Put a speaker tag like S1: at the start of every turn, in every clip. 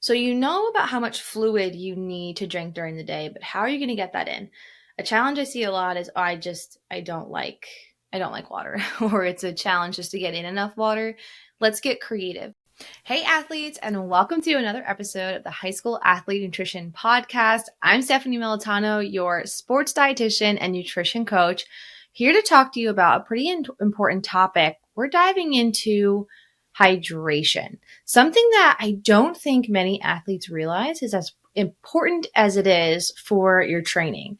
S1: So you know about how much fluid you need to drink during the day, but how are you going to get that in? A challenge I see a lot is I don't like water or it's a challenge just to get in enough water. Let's get creative. Hey athletes, and welcome to another episode of the High School Athlete Nutrition Podcast. I'm Stephanie Militano, your sports dietitian and nutrition coach, here to talk to you about a pretty important topic. We're diving into hydration. Something that I don't think many athletes realize is as important as it is for your training.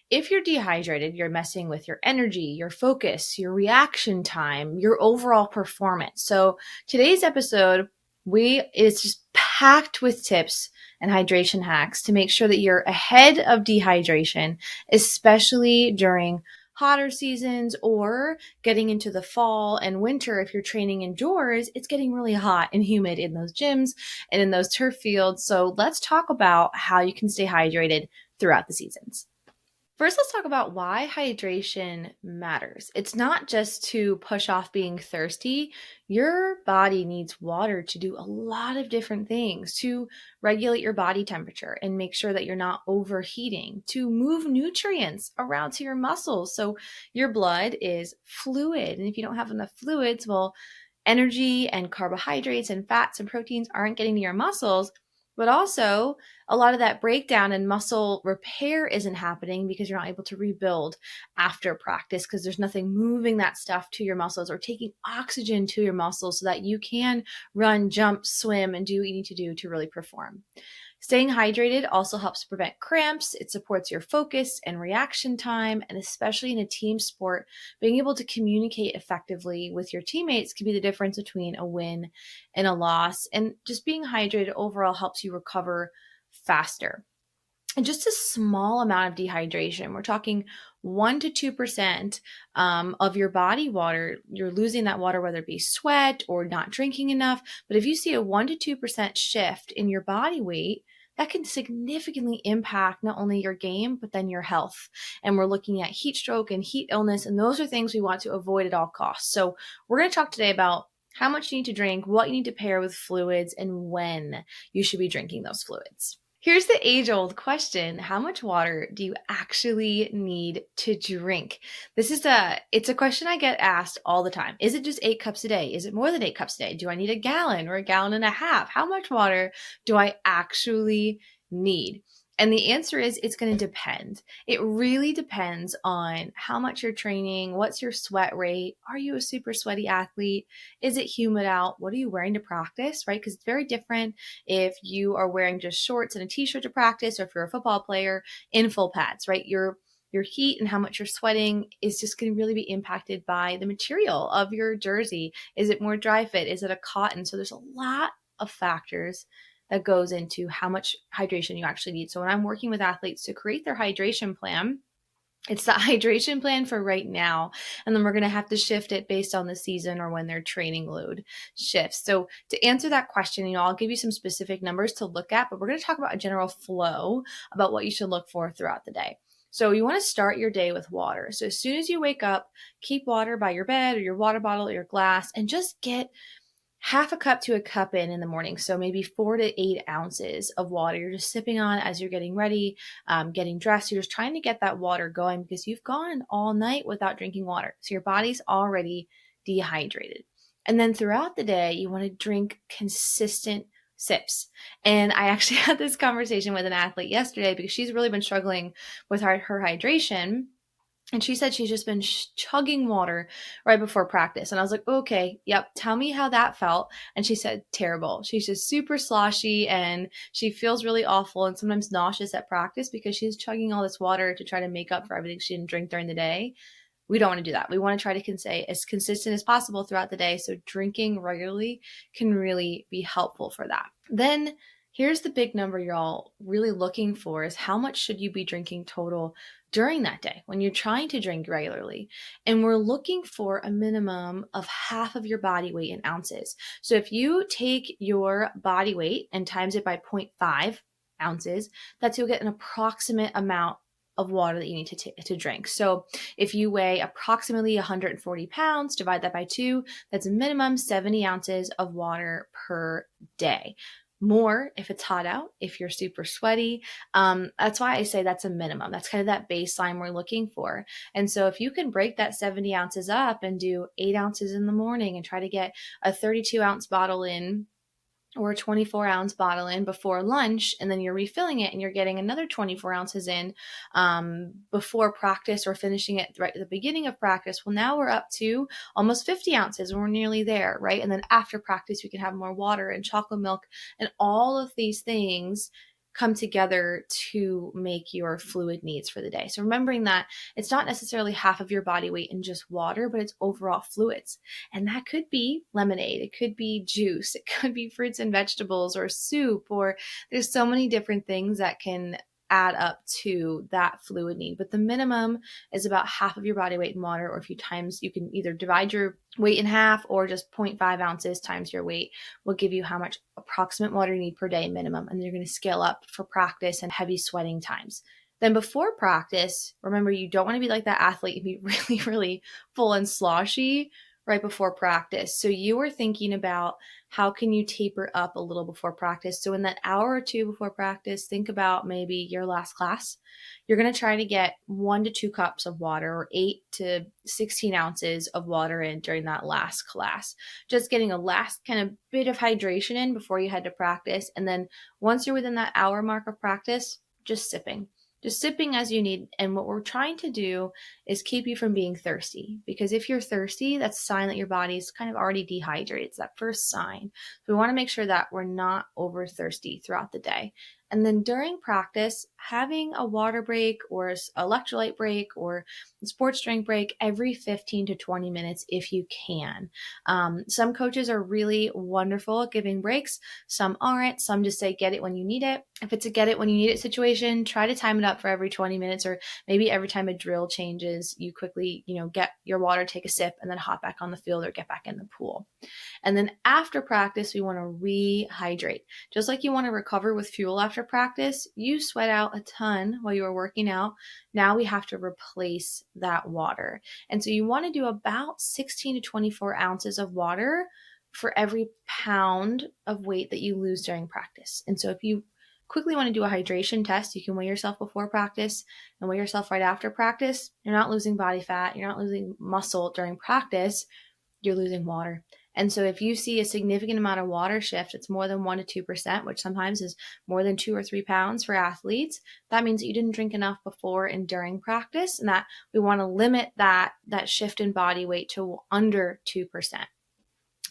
S1: If you're dehydrated, you're messing with your energy, your focus, your reaction time, your overall performance. So today's episode, it's just packed with tips and hydration hacks to make sure that you're ahead of dehydration, especially during hotter seasons or getting into the fall and winter. If you're training indoors, it's getting really hot and humid in those gyms and in those turf fields. So let's talk about how you can stay hydrated throughout the seasons. First, let's talk about why hydration matters. It's not just to push off being thirsty. Your body needs water to do a lot of different things, to regulate your body temperature and make sure that you're not overheating, to move nutrients around to your muscles. So your blood is fluid. And if you don't have enough fluids, well, energy and carbohydrates and fats and proteins aren't getting to your muscles. But also, a lot of that breakdown and muscle repair isn't happening because you're not able to rebuild after practice because there's nothing moving that stuff to your muscles or taking oxygen to your muscles so that you can run, jump, swim, and do what you need to do to really perform. Staying hydrated also helps prevent cramps. It supports your focus and reaction time, and especially in a team sport, being able to communicate effectively with your teammates can be the difference between a win and a loss. And just being hydrated overall helps you recover faster. And just a small amount of dehydration, we're talking 1 to 2% of your body water, you're losing that water, whether it be sweat or not drinking enough. But if you see a 1 to 2% shift in your body weight, that can significantly impact not only your game, but then your health. And we're looking at heat stroke and heat illness, and those are things we want to avoid at all costs. So we're going to talk today about how much you need to drink, what you need to pair with fluids, and when you should be drinking those fluids. Here's the age-old question. How much water do you actually need to drink? It's a question I get asked all the time. Is it just 8 cups a day? Is it more than 8 cups a day? Do I need a gallon or a gallon and a half? How much water do I actually need? And the answer is it's going to depend. It really depends on how much you're training, what's your sweat rate, are you a super sweaty athlete, is it humid out, what are you wearing to practice, right? Because it's very different if you are wearing just shorts and a t-shirt to practice, or if you're a football player in full pads, right? Your heat and how much you're sweating is just going to really be impacted by the material of your jersey. Is it more dry fit? Is it a cotton? So there's a lot of factors that goes into how much hydration you actually need. So when I'm working with athletes to create their hydration plan, it's the hydration plan for right now. And then we're going to have to shift it based on the season or when their training load shifts. So to answer that question, I'll give you some specific numbers to look at, but we're going to talk about a general flow about what you should look for throughout the day. So you want to start your day with water. So as soon as you wake up, keep water by your bed or your water bottle or your glass, and just get half a cup to a cup in the morning. So maybe 4 to 8 ounces of water you're just sipping on as you're getting ready, getting dressed. You're just trying to get that water going because you've gone all night without drinking water. So your body's already dehydrated. And then throughout the day, you want to drink consistent sips. And I actually had this conversation with an athlete yesterday because she's really been struggling with her hydration. And she said she's just been chugging water right before practice. And I was like, okay, yep, tell me how that felt. And she said, terrible. She's just super sloshy and she feels really awful and sometimes nauseous at practice because she's chugging all this water to try to make up for everything she didn't drink during the day. We don't want to do that. We want to try to stay as consistent as possible throughout the day. So drinking regularly can really be helpful for that. Then here's the big number you're all really looking for is how much should you be drinking total during that day when you're trying to drink regularly. And we're looking for a minimum of half of your body weight in ounces. So if you take your body weight and times it by 0.5 ounces, you'll get an approximate amount of water that you need to drink. So if you weigh approximately 140 pounds, divide that by 2, that's a minimum 70 ounces of water per day. more if it's hot out, if you're super sweaty. That's why I say that's a minimum. That's kind of that baseline we're looking for. And so if you can break that 70 ounces up and do 8 ounces in the morning and try to get a 32-ounce bottle in or a 24-ounce bottle in before lunch, and then you're refilling it and you're getting another 24 ounces in before practice or finishing it right at the beginning of practice. Well, now we're up to almost 50 ounces and we're nearly there, right? And then after practice, we can have more water and chocolate milk, and all of these things come together to make your fluid needs for the day. So remembering that it's not necessarily half of your body weight in just water, but it's overall fluids. And that could be lemonade, it could be juice, it could be fruits and vegetables or soup, or there's so many different things that can add up to that fluid need. But the minimum is about half of your body weight in water, or if you can either divide your weight in half or just 0.5 ounces times your weight will give you how much approximate water you need per day minimum. And you're going to scale up for practice and heavy sweating times. Then before practice, remember, you don't want to be like that athlete and be really, really full and sloshy right before practice. So you are thinking about how can you taper up a little before practice. So in that hour or two before practice, think about maybe your last class. You're going to try to get 1 to 2 cups of water or 8 to 16 ounces of water in during that last class. Just getting a last kind of bit of hydration in before you head to practice. And then once you're within that hour mark of practice, just sipping. Just sipping as you need. And what we're trying to do is keep you from being thirsty, because if you're thirsty, that's a sign that your body's kind of already dehydrated. It's that first sign. So we want to make sure that we're not over thirsty throughout the day. And then during practice, having a water break or electrolyte break or sports drink break every 15 to 20 minutes if you can. Some coaches are really wonderful at giving breaks. Some aren't. Some just say get it when you need it. If it's a get it when you need it situation, try to time it up for every 20 minutes, or maybe every time a drill changes, you quickly, get your water, take a sip, and then hop back on the field or get back in the pool. And then after practice, we want to rehydrate. Just like you want to recover with fuel after practice, you sweat out a ton while you were working out. Now we have to replace that water. And so you want to do about 16 to 24 ounces of water for every pound of weight that you lose during practice. And so if you quickly want to do a hydration test, you can weigh yourself before practice and weigh yourself right after practice. You're not losing body fat. You're not losing muscle during practice. You're losing water. And so if you see a significant amount of water shift, it's more than 1 to 2%, which sometimes is more than 2 or 3 pounds for athletes. That means that you didn't drink enough before and during practice, and that we want to limit that shift in body weight to under 2%.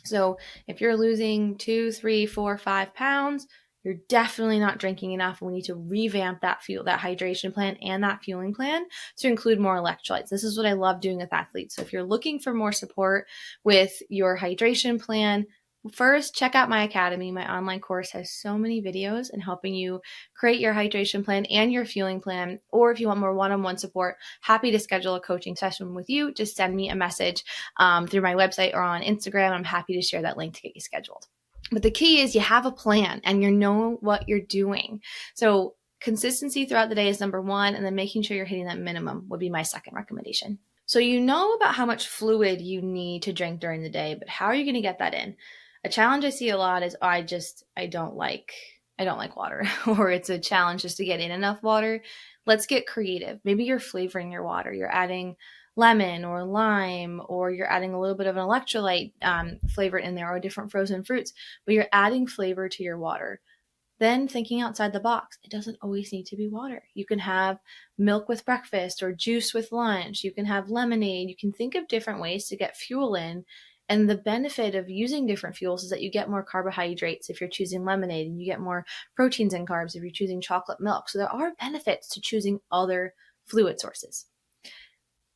S1: So if you're losing 2, 3, 4, 5 pounds, you're definitely not drinking enough. We need to revamp that hydration plan and that fueling plan to include more electrolytes. This is what I love doing with athletes. So if you're looking for more support with your hydration plan, first check out my academy. My online course has so many videos in helping you create your hydration plan and your fueling plan. Or if you want more one-on-one support, happy to schedule a coaching session with you. Just send me a message through my website or on Instagram. I'm happy to share that link to get you scheduled. But the key is you have a plan and you know what you're doing. So consistency throughout the day is number 1, and then making sure you're hitting that minimum would be my second recommendation. So you know about how much fluid you need to drink during the day, but how are you going to get that in? A challenge I see a lot is I don't like water, or it's a challenge just to get in enough water. Let's get creative. Maybe you're flavoring your water. You're adding lemon or lime, or you're adding a little bit of an electrolyte flavor in there, or different frozen fruits, but you're adding flavor to your water. Then thinking outside the box, it doesn't always need to be water. You can have milk with breakfast or juice with lunch. You can have lemonade. You can think of different ways to get fuel in. And the benefit of using different fuels is that you get more carbohydrates if you're choosing lemonade, and you get more proteins and carbs if you're choosing chocolate milk. So there are benefits to choosing other fluid sources.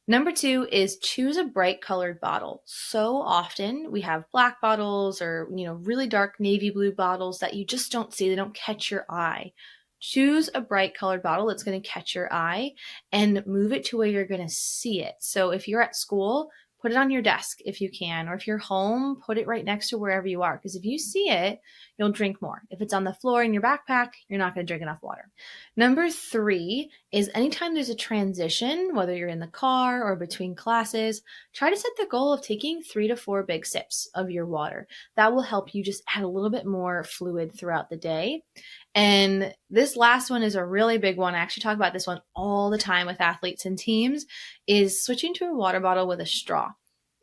S1: Number 2 is choose a bright colored bottle. So often we have black bottles or, really dark navy blue bottles that you just don't see. They don't catch your eye. Choose a bright colored bottle that's going to catch your eye and move it to where you're going to see it. So if you're at school, put it on your desk if you can, or if you're home, put it right next to wherever you are. Because if you see it, you'll drink more. If it's on the floor in your backpack, you're not going to drink enough water. Number 3 is anytime there's a transition, whether you're in the car or between classes, try to set the goal of taking 3 to 4 big sips of your water. That will help you just add a little bit more fluid throughout the day. And this last one is a really big one. I actually talk about this one all the time with athletes and teams, is switching to a water bottle with a straw.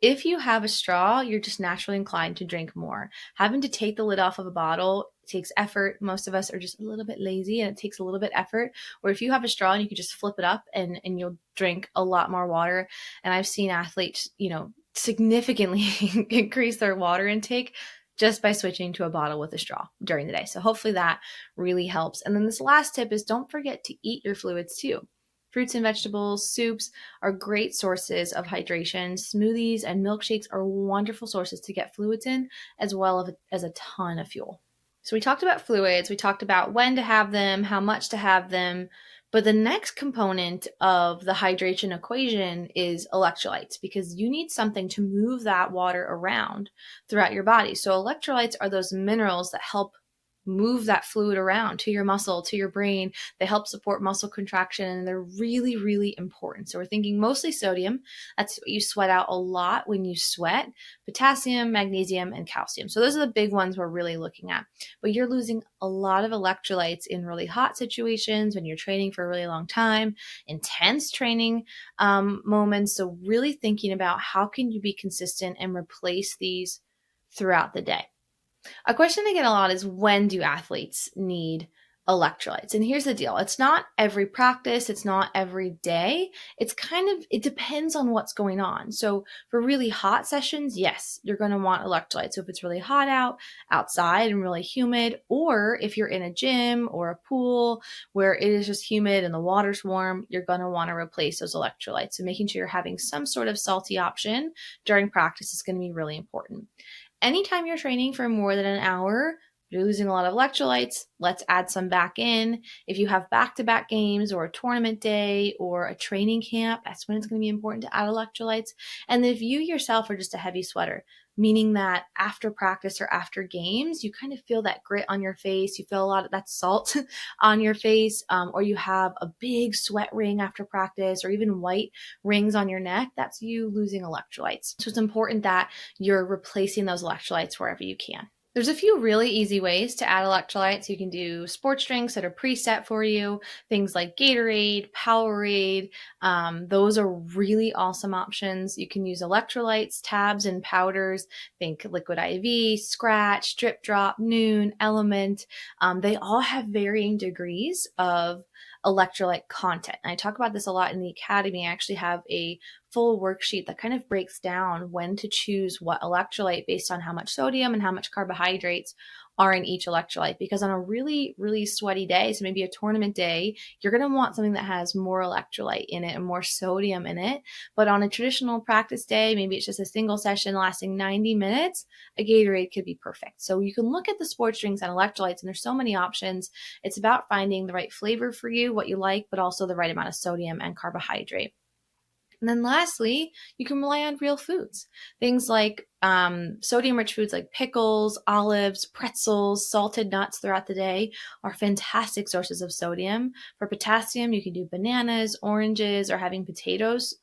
S1: If you have a straw, you're just naturally inclined to drink more. Having to take the lid off of a bottle takes effort. Most of us are just a little bit lazy and it takes a little bit effort. Or if you have a straw and you can just flip it up and you'll drink a lot more water. And I've seen athletes, significantly increase their water intake just by switching to a bottle with a straw during the day. So hopefully that really helps. And then this last tip is don't forget to eat your fluids too. Fruits and vegetables, soups are great sources of hydration. Smoothies and milkshakes are wonderful sources to get fluids in, as well as a ton of fuel. So we talked about fluids, we talked about when to have them, how much to have them, but the next component of the hydration equation is electrolytes, because you need something to move that water around throughout your body. So electrolytes are those minerals that help move that fluid around to your muscle, to your brain. They help support muscle contraction, and they're really, really important. So we're thinking mostly sodium. That's what you sweat out a lot when you sweat. Potassium, magnesium, and calcium. So those are the big ones we're really looking at. But you're losing a lot of electrolytes in really hot situations, when you're training for a really long time, intense training moments. So really thinking about how can you be consistent and replace these throughout the day. A question I get a lot is, when do athletes need electrolytes? And here's the deal. It's not every practice. It's not every day. It depends on what's going on. So for really hot sessions, yes, you're going to want electrolytes. So if it's really hot outside and really humid, or if you're in a gym or a pool where it is just humid and the water's warm, you're going to want to replace those electrolytes. So making sure you're having some sort of salty option during practice is going to be really important. Anytime you're training for more than an hour, you're losing a lot of electrolytes. Let's add some back in. If you have back-to-back games or a tournament day or a training camp, that's when it's going to be important to add electrolytes. And if you yourself are just a heavy sweater, meaning that after practice or after games, you kind of feel that grit on your face, you feel a lot of that salt on your face, or you have a big sweat ring after practice, or even white rings on your neck, that's you losing electrolytes. So it's important that you're replacing those electrolytes wherever you can. There's a few really easy ways to add electrolytes. You can do sports drinks that are preset for you, things like Gatorade, Powerade. Those are really awesome options. You can use electrolytes, tabs, and powders. Think Liquid IV, Scratch, Drip Drop, Noon, Element. They all have varying degrees of electrolyte content. And I talk about this a lot in the academy. I actually have a full worksheet that kind of breaks down when to choose what electrolyte based on how much sodium and how much carbohydrates are in each electrolyte. Because on a really, really sweaty day, so maybe a tournament day, you're going to want something that has more electrolyte in it and more sodium in it. But on a traditional practice day, maybe it's just a single session lasting 90 minutes, a Gatorade could be perfect. So you can look at the sports drinks and electrolytes, and there's so many options. It's about finding the right flavor for you, what you like, but also the right amount of sodium and carbohydrate. And then lastly, you can rely on real foods. Things like sodium-rich foods like pickles, olives, pretzels, salted nuts throughout the day are fantastic sources of sodium. For potassium, you can do bananas, oranges, or having potatoes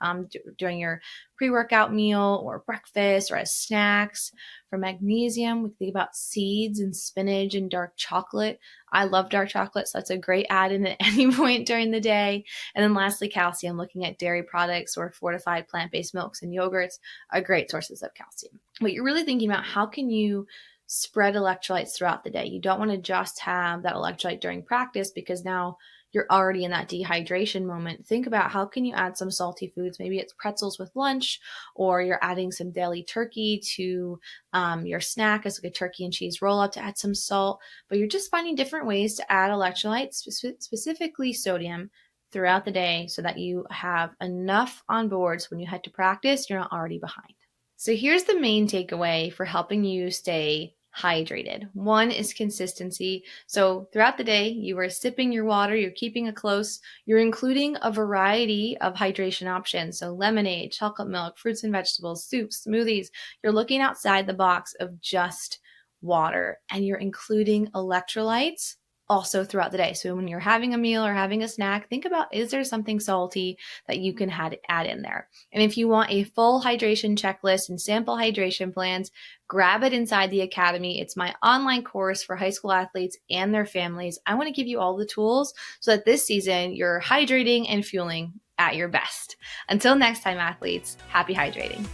S1: during your pre-workout meal or breakfast or as snacks. For magnesium, we think about seeds and spinach and dark chocolate. I love dark chocolate, so that's a great add-in at any point during the day. And then lastly, calcium, looking at dairy products or fortified plant-based milks and yogurts are great sources of calcium. But you're really thinking about, how can you spread electrolytes throughout the day? You don't want to just have that electrolyte during practice, because now you're already in that dehydration moment. Think about, how can you add some salty foods? Maybe it's pretzels with lunch, or you're adding some deli turkey to your snack as like a turkey and cheese roll up to add some salt. But you're just finding different ways to add electrolytes, specifically sodium, throughout the day, so that you have enough on board so when you head to practice, you're not already behind. So here's the main takeaway for helping you stay hydrated. One is consistency. So throughout the day, you are sipping your water, you're keeping it close, you're including a variety of hydration options. So lemonade, chocolate milk, fruits and vegetables, soups, smoothies. You're looking outside the box of just water, and you're including electrolytes also throughout the day. So when you're having a meal or having a snack, think about, is there something salty that you can add in there? And if you want a full hydration checklist and sample hydration plans, grab it inside the Academy. It's my online course for high school athletes and their families. I want to give you all the tools so that this season you're hydrating and fueling at your best. Until next time, athletes, happy hydrating.